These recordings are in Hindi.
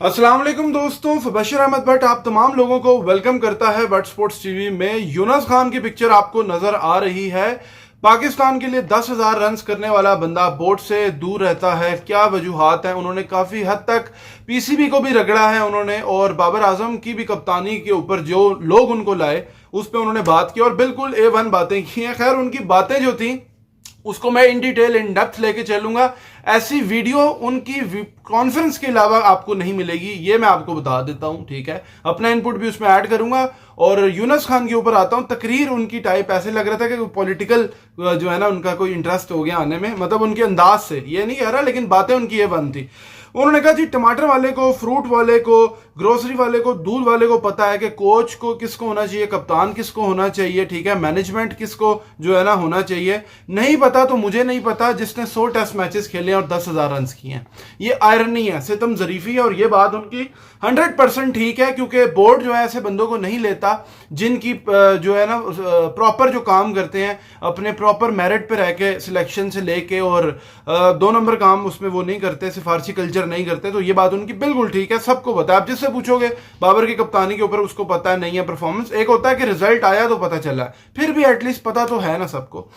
अस्सलाम वालेकुम दोस्तों, बशीर अहमद भट्ट आप तमाम लोगों को वेलकम करता है भट्ट स्पोर्ट्स टीवी में। यूनुस खान की पिक्चर आपको नजर आ रही है। पाकिस्तान के लिए 10,000 रन करने वाला बंदा बोर्ड से दूर रहता है, क्या वजूहात हैं? उन्होंने काफी हद तक पीसीबी को भी रगड़ा है उन्होंने, और बाबर आजम की भी कप्तानी के ऊपर जो लोग उनको लाए उस पर उन्होंने बात की और बिल्कुल A1 बातें की हैं। खैर, उनकी बातें जो थी उसको मैं इन डिटेल इन डेप्थ लेके चलूंगा। ऐसी वीडियो उनकी कॉन्फ्रेंस के अलावा आपको नहीं मिलेगी, ये मैं आपको बता देता हूं, ठीक है। अपना इनपुट भी उसमें ऐड करूंगा और यूनुस खान के ऊपर आता हूं। तकरीर उनकी टाइप ऐसे लग रहा था कि पॉलिटिकल जो है ना उनका कोई इंटरेस्ट हो गया आने में, मतलब उनके अंदाज से ये नहीं कह रहा, लेकिन बातें उनकी ये बन थी। उन्होंने कहा जी टमाटर वाले को, फ्रूट वाले को, ग्रोसरी वाले को, दूध वाले को पता है कि कोच को किसको होना चाहिए, कप्तान किसको होना चाहिए, ठीक है, मैनेजमेंट किसको जो है ना होना चाहिए। नहीं पता तो मुझे नहीं पता जिसने 100 टेस्ट मैचेस खेले और 10,000 रन किए हैं। ये आयरनी है, सितम जरीफी है, और ये बात उनकी 100% ठीक है, क्योंकि बोर्ड जो है ऐसे बंदों को नहीं लेता जिनकी जो है ना प्रॉपर जो काम करते हैं, अपने प्रॉपर मेरिट पे रह के सिलेक्शन से लेके, और 2 नंबर काम उसमें वो नहीं करते, सिफारशी कल्चर नहीं करते। तो ये बात उनकी बिल्कुल ठीक है, सबको पता है। आप जिससे पूछोगे बाबर की कप्तानी के ऊपर उसको पता है नहीं है परफॉर्मेंस। एक होता है कि रिजल्ट आया तो पता चला, फिर भी एटलीस्ट पता तो है ना सबको।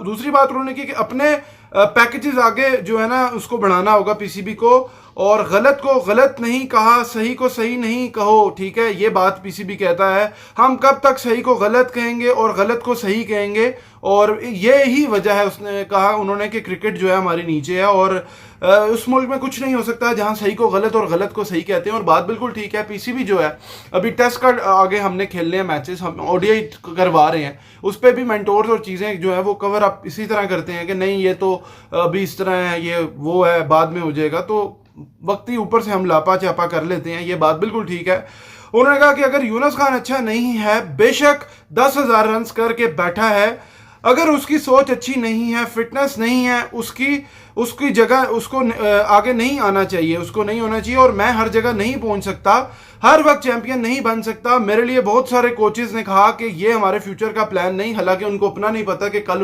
दूसरी बात उन्होंने की कि अपने पैकेजेस आगे जो है ना उसको बढ़ाना होगा पीसीबी को, और गलत को गलत नहीं कहा, सही को सही नहीं कहो, ठीक है, ये बात पीसीबी कहता है। हम कब तक सही को गलत कहेंगे और गलत को सही कहेंगे, और ये ही वजह है उसने कहा उन्होंने कि क्रिकेट जो है हमारी नीचे है, और उस मुल्क में कुछ नहीं हो सकता जहां सही को गलत और गलत को सही कहते हैं। और बात बिल्कुल ठीक है। पीसीबी जो है अभी टेस्ट का आगे हमने खेलने हैं मैचेस, हम ओडीआई करवा रहे हैं, उस पर भी मेंटोर्स और चीज़ें जो है वो कवर अप इसी तरह करते हैं कि नहीं ये तो अभी इस तरह है, ये वो है, बाद में हो जाएगा, तो वक्ती ऊपर से हम लापा चापा कर लेते हैं। ये बात बिल्कुल ठीक है। उन्होंने कहा कि अगर यूनुस खान अच्छा नहीं है, बेशक 10,000 रन करके बैठा है, अगर उसकी सोच अच्छी नहीं है, फिटनेस नहीं है, उसकी उसकी जगह उसको आगे नहीं आना चाहिए, उसको नहीं होना चाहिए। और मैं हर जगह नहीं पहुंच सकता, हर वक्त चैंपियन नहीं बन सकता। मेरे लिए बहुत सारे कोचेस ने कहा कि ये हमारे फ्यूचर का प्लान नहीं, हालांकि उनको अपना नहीं पता कि कल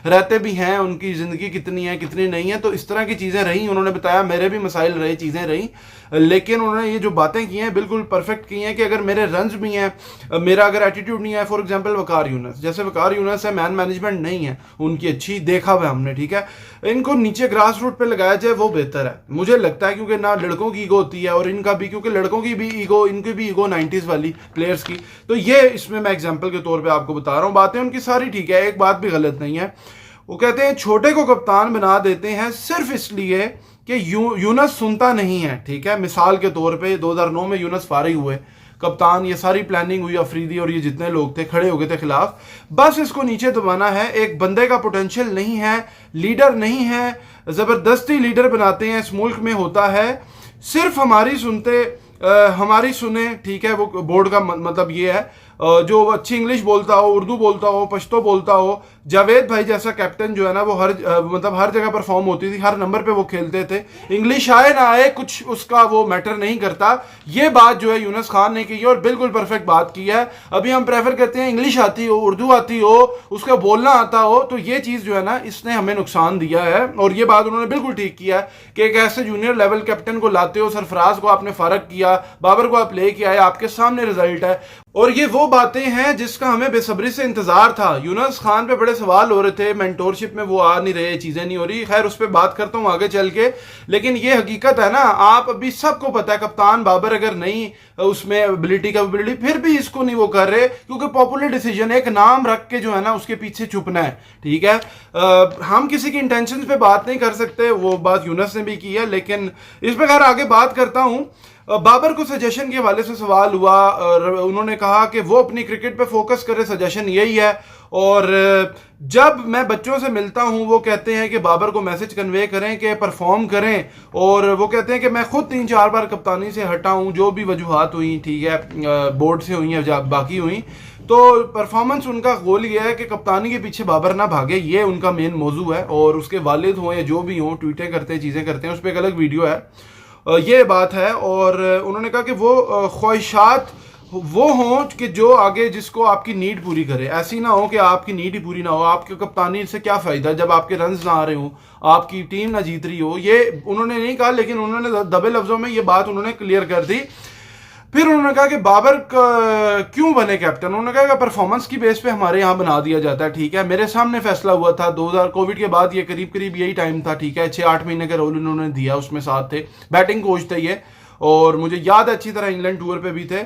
रहते भी हैं, उनकी जिंदगी कितनी है कितनी नहीं है। तो इस तरह की चीजें रही, उन्होंने बताया मेरे भी मसाइल रहे, चीजें रही, लेकिन उन्होंने ये जो बातें की हैं बिल्कुल परफेक्ट की हैं कि अगर मेरे रन्स भी हैं, मेरा अगर एटीट्यूड नहीं है, फॉर एग्जांपल वकार यूनुस, जैसे वकार यूनुस है, मैन मैनेजमेंट नहीं है उनकी अच्छी, देखा हुआ हमने, ठीक है, इनको नीचे ग्रास रूट पे लगाया जाए वो बेहतर है मुझे लगता है, क्योंकि ना लड़कों की ईगो होती है और इनका भी, क्योंकि लड़कों की भी ईगो, इनकी भी ईगो 90s वाली प्लेयर्स की। तो ये इसमें मैं एग्जांपल के तौर पे आपको बता रहा हूँ। बातें उनकी सारी ठीक है, एक बात भी गलत नहीं है। वो कहते हैं छोटे को कप्तान बना देते हैं सिर्फ इसलिए कि यूनुस सुनता नहीं है, ठीक है। मिसाल के तौर पे 2009 में यूनुस फारिग हुए कप्तान, ये सारी प्लानिंग हुई, अफरीदी और ये जितने लोग थे खड़े हो गए थे खिलाफ, बस इसको नीचे दबाना है। एक बंदे का पोटेंशियल नहीं है, लीडर नहीं है, जबरदस्ती लीडर बनाते हैं, इस मुल्क में होता है। सिर्फ हमारी सुनते हमारी सुने, ठीक है, वो बोर्ड का मतलब ये है, जो अच्छी इंग्लिश बोलता हो, उर्दू बोलता हो, पश्तो बोलता हो। जावेद भाई जैसा कैप्टन जो है ना वो मतलब हर जगह परफॉर्म होती थी, हर नंबर पे वो खेलते थे, इंग्लिश आए ना आए कुछ उसका वो मैटर नहीं करता। ये बात जो है यूनुस खान ने की और बिल्कुल परफेक्ट बात की है। अभी हम प्रेफर करते हैं इंग्लिश आती हो, उर्दू आती हो, उसका बोलना आता हो, तो ये चीज जो है ना इसने हमें नुकसान दिया है। और ये बात उन्होंने बिल्कुल ठीक किया कि एक ऐसे जूनियर लेवल कैप्टन को लाते हो, सरफराज को आपने फारग किया, बाबर को आप ले के आए, आपके सामने रिजल्ट है। और ये वो बातें हैं जिसका हमें बेसब्री से इंतजार था। यूनुस खान पे बड़े सवाल हो रहे थे, मेंटोरशिप में वो आ नहीं रहे, चीजें नहीं हो रही। खैर उस पर बात करता हूं आगे चल के, लेकिन ये हकीकत है ना, आप अभी सबको पता है कप्तान बाबर अगर नहीं उसमें एबिलिटी कैपेबिलिटी, फिर भी इसको नहीं वो कर रहे, क्योंकि पॉपुलर डिसीजन, एक नाम रख के जो है ना उसके पीछे छुपना है, ठीक है। हम किसी की इंटेंशन पे बात नहीं कर सकते, वो बात यूनुस ने भी की है, लेकिन इस पर खैर आगे बात करता हूं। बाबर को सजेशन के हवाले से सवाल हुआ और उन्होंने कहा कि वो अपनी क्रिकेट पे फोकस करे, सजेशन यही है। और जब मैं बच्चों से मिलता हूं वो कहते हैं कि बाबर को मैसेज कन्वे करें कि परफॉर्म करें, और वो कहते हैं कि मैं खुद 3-4 बार कप्तानी से हटा हूं, जो भी वजूहात हुई, ठीक है, बोर्ड से हुई या बाकी हुई, तो परफॉर्मेंस उनका गोल ये है कि कप्तानी के पीछे बाबर ना भागे, ये उनका मेन मौजू है। और उसके वालिद हों या जो भी हों, ट्वीटें करते हैं, चीज़ें करते हैं, उस पर एक अलग वीडियो है, ये बात है। और उन्होंने कहा कि वो ख्वाहिशात वो हों कि जो आगे जिसको आपकी नीड पूरी करे। ऐसी ना हो कि आपकी नीड ही पूरी ना हो। आपके कप्तानी से क्या फायदा जब आपके रन ना आ रहे हो, आपकी टीम ना जीत रही हो। ये उन्होंने नहीं कहा, लेकिन उन्होंने दबे लफ्जों में ये बात उन्होंने क्लियर कर दी। फिर उन्होंने कहा कि बाबर क्यों बने कैप्टन। उन्होंने कहा कि परफॉर्मेंस की बेस पे हमारे यहाँ बना दिया जाता है, ठीक है। मेरे सामने फैसला हुआ था 2000 कोविड के बाद, ये करीब करीब यही टाइम था, ठीक है। 6-8 महीने का रोल उन्होंने दिया, उसमें साथ थे, बैटिंग कोच थे ये, और मुझे याद है अच्छी तरह इंग्लैंड टूर पे भी थे।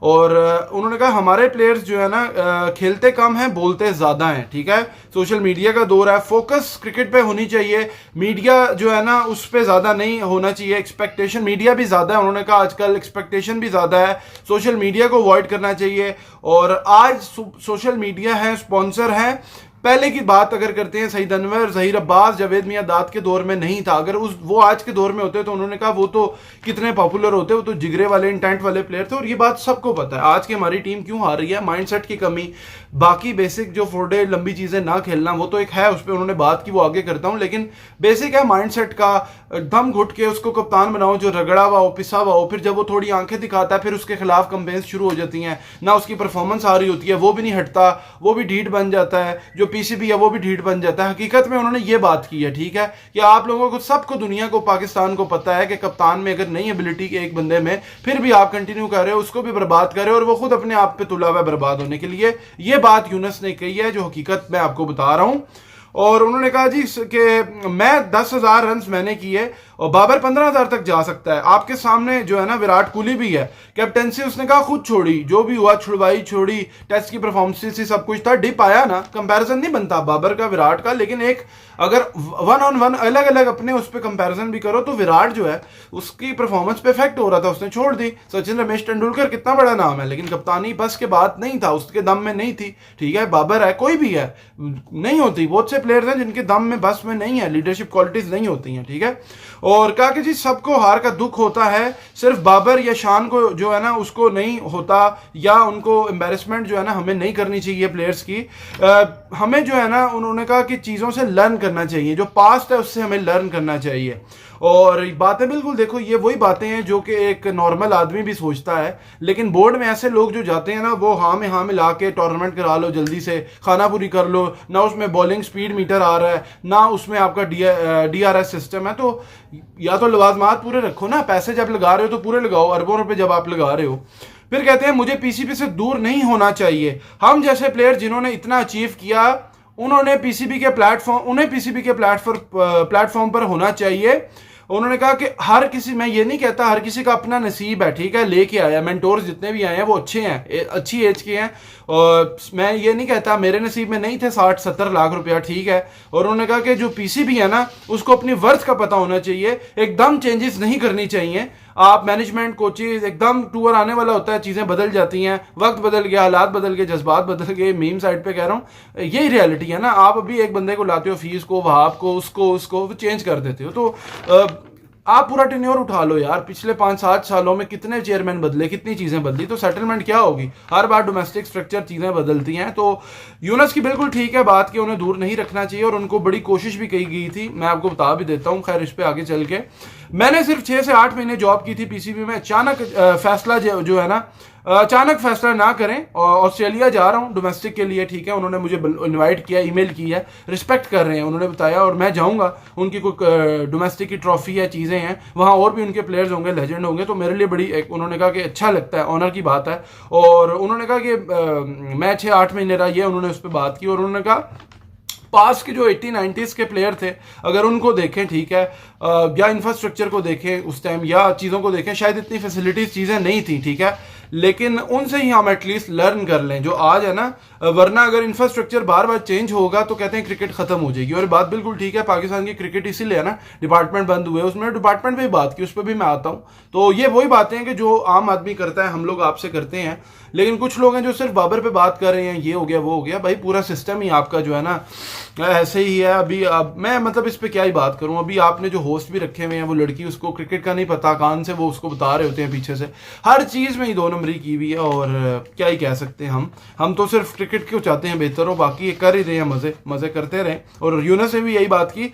और उन्होंने कहा हमारे प्लेयर्स जो है ना खेलते कम हैं, बोलते ज़्यादा हैं, ठीक है। सोशल मीडिया का दौर है, फोकस क्रिकेट पे होनी चाहिए, मीडिया जो है ना उस पर ज़्यादा नहीं होना चाहिए। एक्सपेक्टेशन मीडिया भी ज़्यादा है, उन्होंने कहा आजकल एक्सपेक्टेशन भी ज़्यादा है, सोशल मीडिया को अवॉइड करना चाहिए। और आज सोशल मीडिया है, स्पॉन्सर है। पहले की बात अगर करते हैं, सईद अनवर, जहीर अब्बास, जावेद मियां दाद के दौर में नहीं था। अगर वो आज के दौर में होते तो उन्होंने कहा वो तो कितने पॉपुलर होते, वो तो जिगरे वाले इंटेंट वाले प्लेयर थे। और ये बात सबको पता है आज की हमारी टीम क्यों हार रही है। माइंडसेट की कमी, बाकी बेसिक जो फोर्डे लंबी चीजें ना खेलना, वो तो एक है, उस पर उन्होंने बात की, वो आगे करता हूं। लेकिन बेसिक है माइंडसेट का, दम घुट के उसको कप्तान बनाओ जो रगड़ा हुआ हो, पिसा हुआ हो। फिर जब वो थोड़ी आंखें दिखाता है, फिर उसके खिलाफ कंपेन्स शुरू हो जाती हैं, ना उसकी परफॉर्मेंस आ रही होती है, वो भी नहीं हटता, वो भी ढीठ बन जाता है। जो पीसीबी है वो भी ढीठ बन जाता है। हकीकत में उन्होंने ये बात की है, ठीक है, कि आप लोगों को, सबको, दुनिया को, पाकिस्तान को पता है कि कप्तान में अगर नहीं एबिलिटी के एक बंदे में, फिर भी आप कंटिन्यू कर रहे हो, उसको भी बर्बाद कर रहे हो, और वो खुद अपने आप पे तुला हुआ है बर्बाद होने के लिए। ये बात यूनस ने कही है, जो हकीकत मैं आपको बता रहा हूं। और उन्होंने कहा जी कि मैं 10,000 रन मैंने किए और बाबर 15,000 तक जा सकता है। आपके सामने जो है ना विराट कोहली भी है, कैप्टनसी उसने कहा खुद छोड़ी, जो भी हुआ छुड़वाई, छोड़ी, टेस्ट की परफॉर्मेंस सब कुछ था, डिप आया ना, कंपैरिजन नहीं बनता बाबर का विराट का। लेकिन एक अगर 1-on-1 अलग अलग अपने उस पर कंपैरिजन भी करो तो विराट जो है उसकी परफॉर्मेंस पे इफेक्ट हो रहा था, उसने छोड़ दी। सचिन, रमेश तेंदुलकर कितना बड़ा नाम है, लेकिन कप्तानी बस के बात नहीं था, उसके दम में नहीं थी, ठीक है। बाबर है, कोई भी है, नहीं होती। बहुत से प्लेयर्स हैं जिनके दम में, बस में नहीं है, लीडरशिप क्वालिटीज नहीं होती हैं, ठीक है। और कहा कि जी सबको हार का दुख होता है, सिर्फ बाबर या शान को जो है ना उसको नहीं होता, या उनको एम्बेरसमेंट जो है ना हमें नहीं करनी चाहिए प्लेयर्स की। हमें जो है ना, उन्होंने कहा कि चीज़ों से लर्न करना चाहिए, जो पास्ट है उससे हमें लर्न करना चाहिए। और बातें बिल्कुल देखो, ये वही बातें हैं जो कि एक नॉर्मल आदमी भी सोचता है। लेकिन बोर्ड में ऐसे लोग जो जाते हैं ना, वो हाँ में ला के टूर्नामेंट करा लो, जल्दी से खाना पूरी कर लो, ना उसमें बॉलिंग स्पीड मीटर आ रहा है, ना उसमें आपका DRS सिस्टम है। तो या तो लवाजमात पूरे रखो ना, पैसे जब लगा रहे हो तो पूरे लगाओ, अरबों रुपए जब आप लगा रहे हो। फिर कहते हैं मुझे पीसीबी से दूर नहीं होना चाहिए। हम जैसे प्लेयर जिन्होंने इतना अचीव किया, उन्हें पीसीबी के प्लेटफॉर्म पर होना चाहिए। उन्होंने कहा कि हर किसी, मैं ये नहीं कहता, हर किसी का अपना नसीब है, ठीक है, लेके आया। मेंटोर्स जितने भी आए हैं वो अच्छे हैं, अच्छी एज के हैं। और मैं ये नहीं कहता मेरे नसीब में नहीं थे 60-70 लाख रुपया, ठीक है। और उन्होंने कहा कि जो पीसीबी है ना उसको अपनी वर्थ का पता होना चाहिए, एकदम चेंजेस नहीं करनी चाहिए। आप मैनेजमेंट, कोचेज, एकदम टूर आने वाला होता है, चीज़ें बदल जाती हैं, वक्त बदल गया, हालात बदल गए, जज्बात बदल गए। मीम साइड पे कह रहा हूँ, यही रियलिटी है ना। आप अभी एक बंदे को लाते हो, फीस को, वहाब को, उसको चेंज कर देते हो। तो आप पूरा टेन्योर उठा लो यार, पिछले 5-7 सालों में कितने चेयरमैन बदले, कितनी चीजें बदली, तो सेटलमेंट क्या होगी। हर बार डोमेस्टिक स्ट्रक्चर चीजें बदलती हैं। तो यूनस की बिल्कुल ठीक है बात कि उन्हें दूर नहीं रखना चाहिए, और उनको बड़ी कोशिश भी की गई थी, मैं आपको बता भी देता हूं। खैर, इस पे आगे चल के, मैंने सिर्फ 6 से 8 महीने जॉब की थी पीसीबी में। अचानक फैसला जो है ना, अचानक फैसला ना करें। ऑस्ट्रेलिया जा रहा हूं डोमेस्टिक के लिए, ठीक है। उन्होंने मुझे इनवाइट किया, ईमेल की है, रिस्पेक्ट कर रहे हैं, उन्होंने बताया, और मैं जाऊंगा। उनकी कोई डोमेस्टिक की ट्रॉफी है, चीज़ें हैं वहाँ, और भी उनके प्लेयर्स होंगे, लेजेंड होंगे। तो मेरे लिए बड़ी उन्होंने कहा कि अच्छा लगता है, ऑनर की बात है। और उन्होंने कहा कि मैं 6-8 महीने रहा, ये उन्होंने उस पर बात की। और उन्होंने कहा पास के जो 80-90s के प्लेयर थे, अगर उनको देखें, ठीक है, या इंफ्रास्ट्रक्चर को देखें उस टाइम, या चीज़ों को देखें, शायद इतनी फैसिलिटीज चीज़ें नहीं थी, ठीक है। लेकिन उनसे ही हम एटलीस्ट लर्न कर लें जो आज है ना। वरना अगर इंफ्रास्ट्रक्चर बार बार चेंज होगा तो कहते हैं क्रिकेट खत्म हो जाएगी। और बात बिल्कुल ठीक है, पाकिस्तान की क्रिकेट इसीलिए है ना, डिपार्टमेंट बंद हुए, उसमें डिपार्टमेंट पे बात की, उस पर भी मैं आता हूँ। तो ये वही बातें हैं कि जो आम आदमी करता है, हम लोग आपसे करते हैं। लेकिन कुछ लोग हैं जो सिर्फ बाबर पे बात कर रहे हैं, ये हो गया, वो हो गया। भाई पूरा सिस्टम ही आपका जो है ना ऐसे ही है। अभी मैं मतलब इस पे क्या ही बात करूं। अभी आपने जो होस्ट भी रखे हुए हैं, वो लड़की, उसको क्रिकेट का नहीं पता, कान से वो उसको बता रहे होते हैं पीछे से, हर चीज़ में ही 2 नंबरी की हुई है। और क्या ही कह सकते हैं हम तो सिर्फ क्रिकेट क्यों चाहते हैं बेहतर हो, बाकी ये कर ही रहे हैं, मजे करते रहें। और यूनस ने भी यही बात की।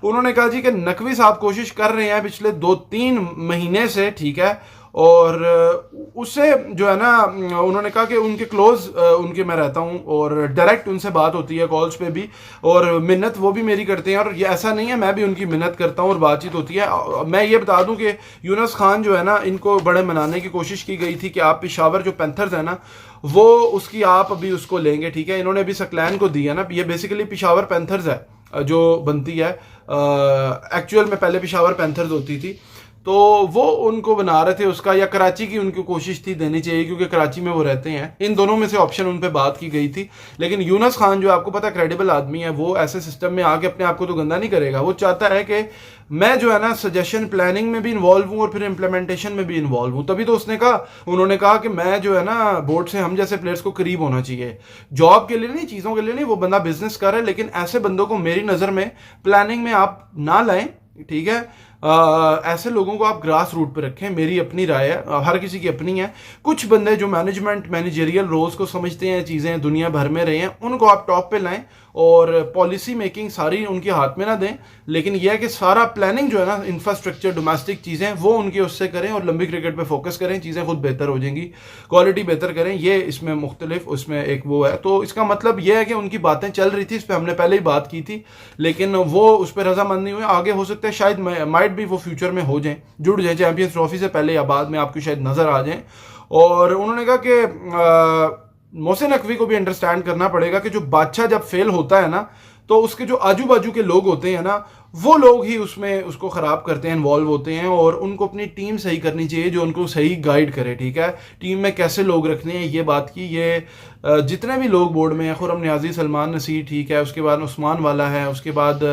उन्होंने कहा जी कि नकवी साहब कोशिश कर रहे हैं पिछले 2-3 महीने से, ठीक है, और उससे जो है ना उन्होंने कहा कि उनके क्लोज उनके मैं रहता हूँ और डायरेक्ट उनसे बात होती है कॉल्स पे भी, और मिन्नत वो भी मेरी करते हैं, और ये ऐसा नहीं है मैं भी उनकी मिन्नत करता हूँ और बातचीत होती है। मैं ये बता दूं कि यूनुस खान जो है ना, इनको बड़े मनाने की कोशिश की गई थी कि आप पेशावर जो पैंथर्स है ना वो उसकी आप अभी उसको लेंगे, ठीक है। इन्होंने अभी सकलैन को दिया ना, ये बेसिकली पेशावर पैंथर्स है जो बनती है, एक्चुअल में पहले पेशावर पैंथर्स होती थी, तो वो उनको बना रहे थे उसका, या कराची की उनकी कोशिश थी देनी चाहिए क्योंकि कराची में वो रहते हैं। इन दोनों में से ऑप्शन उन पे बात की गई थी, लेकिन यूनुस खान जो आपको पता क्रेडिबल आदमी है, वो ऐसे सिस्टम में आके अपने आप को तो गंदा नहीं करेगा। वो चाहता है कि मैं जो है ना सजेशन प्लानिंग में भी इन्वॉल्व हूँ और फिर इंप्लीमेंटेशन में भी इन्वॉल्व हूँ। तभी तो उन्होंने कहा कि मैं जो है ना बोर्ड से हम जैसे प्लेयर्स को करीब होना चाहिए, जॉब के लिए नहीं, चीज़ों के लिए नहीं। वो बंदा बिजनेस कर रहा है, लेकिन ऐसे बंदों को मेरी नज़र में प्लानिंग में आप ना लाएं, ठीक है। ऐसे लोगों को आप ग्रास रूट पे रखें, मेरी अपनी राय है, हर किसी की अपनी है। कुछ बंदे जो मैनेजरियल रोल्स को समझते हैं, चीज़ें दुनिया भर में रहे हैं, उनको आप टॉप पे लाएं और पॉलिसी मेकिंग सारी उनके हाथ में ना दें, लेकिन यह है कि सारा प्लानिंग जो है ना, इंफ्रास्ट्रक्चर, डोमेस्टिक चीज़ें, वो उनके उससे करें और लंबी क्रिकेट पे फोकस करें, चीज़ें खुद बेहतर हो जाएंगी, क्वालिटी बेहतर करें। ये इसमें मुख्तलिफ उसमें एक वो है। तो इसका मतलब यह है कि उनकी बातें चल रही थी, इस पर हमने पहले ही बात की थी, लेकिन वो उस पर रजामंद नहीं हुए। आगे हो सकता है शायद माइट भी वो फ्यूचर में हो जाए, जुड़ जाए चैंपियंस ट्रॉफी से पहले या बाद में आपको शायद नजर आ जाए। और उन्होंने कहा कि मोहसिन नकवी को भी अंडरस्टैंड करना पड़ेगा कि जो बादशाह जब फेल होता है ना, तो उसके जो आजू बाजू के लोग होते हैं ना, वो लोग ही उसमें उसको ख़राब करते हैं, इन्वॉल्व होते हैं, और उनको अपनी टीम सही करनी चाहिए जो उनको सही गाइड करे, ठीक है। टीम में कैसे लोग रखने हैं, ये बात की, ये जितने भी लोग बोर्ड में हैं, खुरम नियाजी, सलमान नसीर, ठीक है, उसके बाद उस्मान वाला है, उसके बाद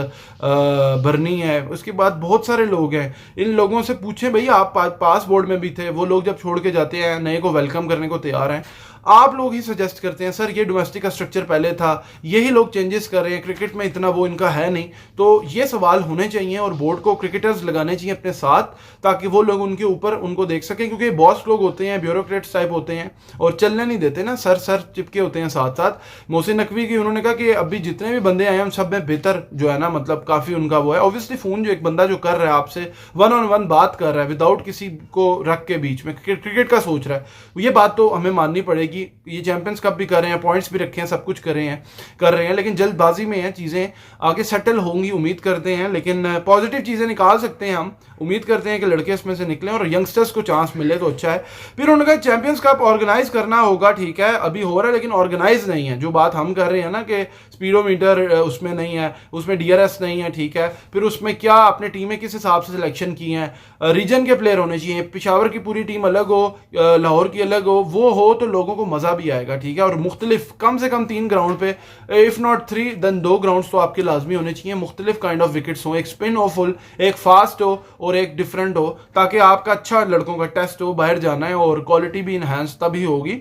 बर्नी है, उसके बाद बहुत सारे लोग हैं। इन लोगों से पूछें भाई, आप पास बोर्ड में भी थे, वो लोग जब छोड़ के जाते हैं नए को वेलकम करने को तैयार हैं, आप लोग ही सजेस्ट करते हैं सर ये डोमेस्टिक का स्ट्रक्चर पहले था, यही लोग चेंजेस कर रहे हैं, क्रिकेट में इतना वो इनका है नहीं। तो ये सवाल होने चाहिए और बोर्ड को क्रिकेटर्स लगाने चाहिए अपने साथ, ताकि वो लोग उनके ऊपर उनको देख सकें, क्योंकि बॉस लोग होते हैं, ब्यूरोक्रेट्स टाइप होते हैं और चलने नहीं देते ना, सर चिपके होते हैं साथ साथ। मोहसिन नकवी की उन्होंने कहा कि अभी जितने भी बंदे आए हैं उन सब में बेहतर जो है ना, मतलब काफ़ी उनका वो है। ऑब्वियसली फ़ोन जो एक बंदा जो कर रहा है आपसे 1-on-1 बात कर रहा है विदाउट किसी को रख के बीच में, क्रिकेट का सोच रहा है, ये बात तो हमें माननी पड़ेगी। ये चैंपियंस कप भी कर रहे हैं, पॉइंट्स भी रखे हैं, सब कुछ कर रहे हैं, लेकिन जल्दबाजी में है, चीज़ें आगे सेटल होंगी उम्मीद करते हैं। लेकिन पॉजिटिव चीज़ें निकाल सकते हैं, हम उम्मीद करते हैं कि लड़के इसमें से निकलें और यंगस्टर्स को चांस मिले तो अच्छा है। फिर उन्होंने कहा चैंपियंस कप ऑर्गेनाइज करना होगा, ठीक है, अभी हो रहा है लेकिन ऑर्गेनाइज नहीं है। जो बात हम कर रहे हैं ना कि स्पीडोमीटर उसमें नहीं है, उसमें डीआरएस नहीं है, ठीक है, फिर उसमें क्या आपने टीमें किस हिसाब से सिलेक्शन की हैं, रीजन के प्लेयर होने चाहिए, पेशावर की पूरी टीम अलग हो, लाहौर की अलग वो हो तो लोगों को मज़ा भी आएगा, ठीक है। और मुख्तलिफ कम से कम 3 ग्राउंड पे, इफ नॉट 3 देन 2 ग्राउंड तो आपके लाजमी होने चाहिए, मुख्तलिफ काइंड ऑफ विकेट्स हो, एक स्पिन हो फुल, एक फास्ट हो और एक डिफरेंट हो, ताकि आपका अच्छा लड़कों का टेस्ट हो, बाहर जाना है और क्वालिटी भी इन्हांस तभी होगी।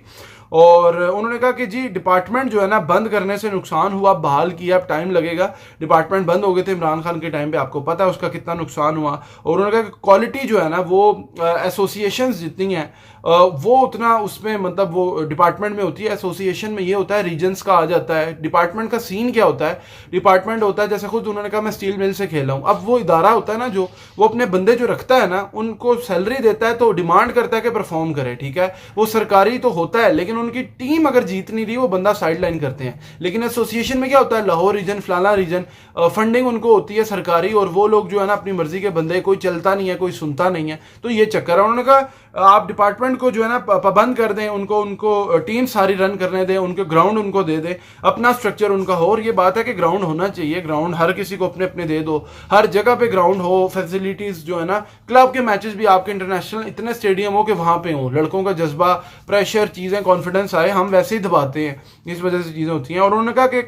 और उन्होंने कहा कि जी डिपार्टमेंट जो है ना बंद करने से नुकसान हुआ, बहाल किया, अब टाइम लगेगा। डिपार्टमेंट बंद हो गए थे इमरान खान के टाइम पे, आपको पता है उसका कितना नुकसान हुआ। और उन्होंने कहा कि क्वालिटी जो है ना वो एसोसिएशंस जितनी हैं वो उतना उसमें मतलब वो डिपार्टमेंट में होती है, एसोसिएशन में ये होता है रीजन्स का आ जाता है। डिपार्टमेंट का सीन क्या होता है, डिपार्टमेंट होता है जैसे खुद उन्होंने कहा मैं स्टील मिल से खेला हूँ, अब वो इदारा होता है ना जो वो अपने बंदे जो रखता है ना उनको सैलरी देता है तो डिमांड करता है कि परफॉर्म करे, ठीक है, वो सरकारी तो होता है, लेकिन उनकी टीम अगर जीत नहीं रही वो बंदा साइड लाइन करते हैं। लेकिन एसोसिएशन में क्या होता है, लाहौर रीजन, फलाना रीजन, फंडिंग उनको होती है सरकारी, और वो लोग जो है ना अपनी मर्जी के बंदे, कोई चलता नहीं है, कोई सुनता नहीं है, तो ये चक्कर है। उन्होंने कहा आप डिपार्टमेंट को जो है ना पाबंद कर दें, उनको टीम सारी रन करने दें, उनके ग्राउंड उनको दे दें, अपना स्ट्रक्चर उनका हो। और ये बात है कि ग्राउंड होना चाहिए, ग्राउंड हर किसी को अपने अपने दे दो, हर जगह पे ग्राउंड हो, फैसिलिटीज जो है ना, क्लब के मैचेस भी आपके इंटरनेशनल इतने स्टेडियम हो कि वहां पे हो, लड़कों का जज्बा, प्रेशर, चीजें, कॉन्फिडेंस आए, हम वैसे ही दबाते हैं, इस वजह से चीजें होती हैं। और उन्होंने कहा कि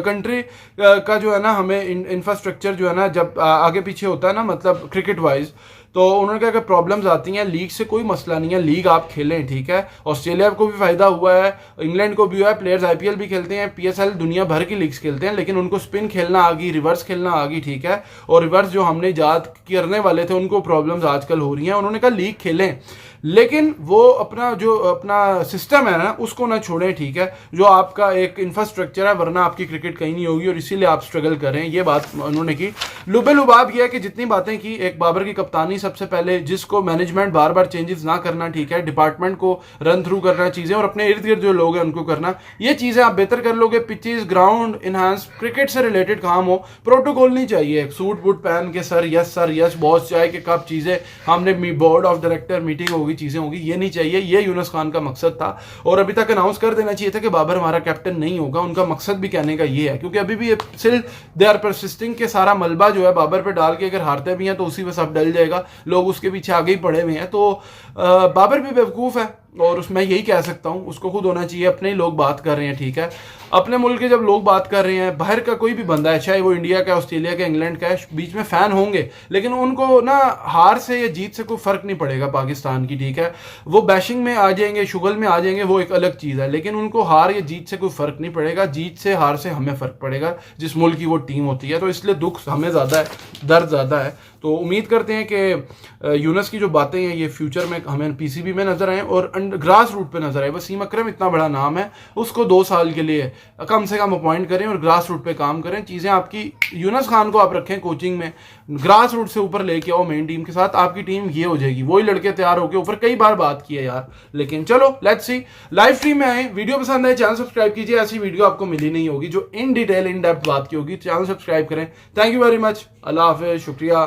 कंट्री का जो है ना हमें इंफ्रास्ट्रक्चर जो है ना जब आगे पीछे होता है ना, मतलब क्रिकेट वाइज, तो उन्होंने कहा कि प्रॉब्लम्स आती हैं, लीग से कोई मसला नहीं है, लीग आप खेलें, ठीक है। ऑस्ट्रेलिया को भी फायदा हुआ है, इंग्लैंड को भी हुआ है, प्लेयर्स आईपीएल भी खेलते हैं, पीएसएल, दुनिया भर की लीग्स खेलते हैं, लेकिन उनको स्पिन खेलना आ गई, रिवर्स खेलना आ गई, ठीक है। और रिवर्स जो हमने ईजाद करने वाले थे उनको प्रॉब्लम्स आजकल हो रही हैं। उन्होंने कहा लीग खेलें, लेकिन वो अपना सिस्टम है ना उसको ना छोड़ें, ठीक है, जो आपका एक इंफ्रास्ट्रक्चर है, वरना आपकी क्रिकेट कहीं नहीं होगी और इसीलिए आप स्ट्रगल कर रहे हैं। ये बात उन्होंने की। लुबे-लुबाब किया कि जितनी बातें की, एक बाबर की कप्तानी सबसे पहले, जिसको मैनेजमेंट बार बार चेंजेस ना करना, ठीक है, डिपार्टमेंट को रन थ्रू करना चीज़ें और अपने इर्द गिर्द जो लोग हैं उनको करना, ये चीज़ें आप बेहतर कर लोगे। पिचेस, ग्राउंड इनहांस, क्रिकेट से रिलेटेड काम हो, प्रोटोकॉल नहीं चाहिए सूट बूट पहन के सर यस बॉस चाय के कप चीज़ें, हमने बोर्ड ऑफ डायरेक्टर मीटिंग होगी, चीज़ें होगी, ये नहीं चाहिए। ये यूनुस खान का मकसद था और अभी तक अनाउंस कर देना चाहिए था कि बाबर हमारा कैप्टन नहीं होगा। उनका मकसद भी कहने का ये है, क्योंकि अभी भी स्टिल दे आर परसिस्टिंग के सारा मलबा जो है बाबर पे डाल के, अगर हारते भी हैं तो उसी पे सब डल जाएगा, लोग उसके पीछे आगे ही पड़े हुए हैं। तो बाबर भी बेवकूफ़ है और उसमें यही कह सकता हूँ, उसको खुद होना चाहिए। अपने ही लोग बात कर रहे हैं, ठीक है, अपने मुल्क के जब लोग बात कर रहे हैं, बाहर का कोई भी बंदा है, चाहे वो इंडिया का, ऑस्ट्रेलिया का, इंग्लैंड का है, बीच में फैन होंगे, लेकिन उनको ना हार से या जीत से कोई फर्क नहीं पड़ेगा पाकिस्तान की, ठीक है। वो बैशिंग में आ जाएंगे, शुगल में आ जाएंगे, वो एक अलग चीज़ है, लेकिन उनको हार या जीत से कोई फर्क नहीं पड़ेगा। जीत से हार से हमें फर्क पड़ेगा, जिस मुल्क की वो टीम होती है। तो इसलिए दुख हमें ज़्यादा है, दर्द ज़्यादा है। तो उम्मीद करते हैं कि यूनुस की जो बातें हैं ये फ्यूचर में हमें पीसीबी में नजर आए और ग्रास रूट पे नजर आए। वसीम अकरम इतना बड़ा नाम है, उसको 2 साल के लिए कम से कम अपॉइंट करें और ग्रास रूट पे काम करें। चीज़ें आपकी, यूनुस खान को आप रखें कोचिंग में, ग्रास रूट से ऊपर लेके आओ मेन टीम के साथ, आपकी टीम ये हो जाएगी। वही लड़के तैयार होके ऊपर, कई बार बात की है यार, लेकिन चलो लेट्स सी। लाइव स्ट्रीम में आए, वीडियो पसंद आए चैनल सब्सक्राइब कीजिए। ऐसी वीडियो आपको मिली नहीं होगी जो इन डिटेल इन डेप्थ बात की होगी। चैनल सब्सक्राइब करें। Thank you very much. अल्लाह हाफिज़, शुक्रिया।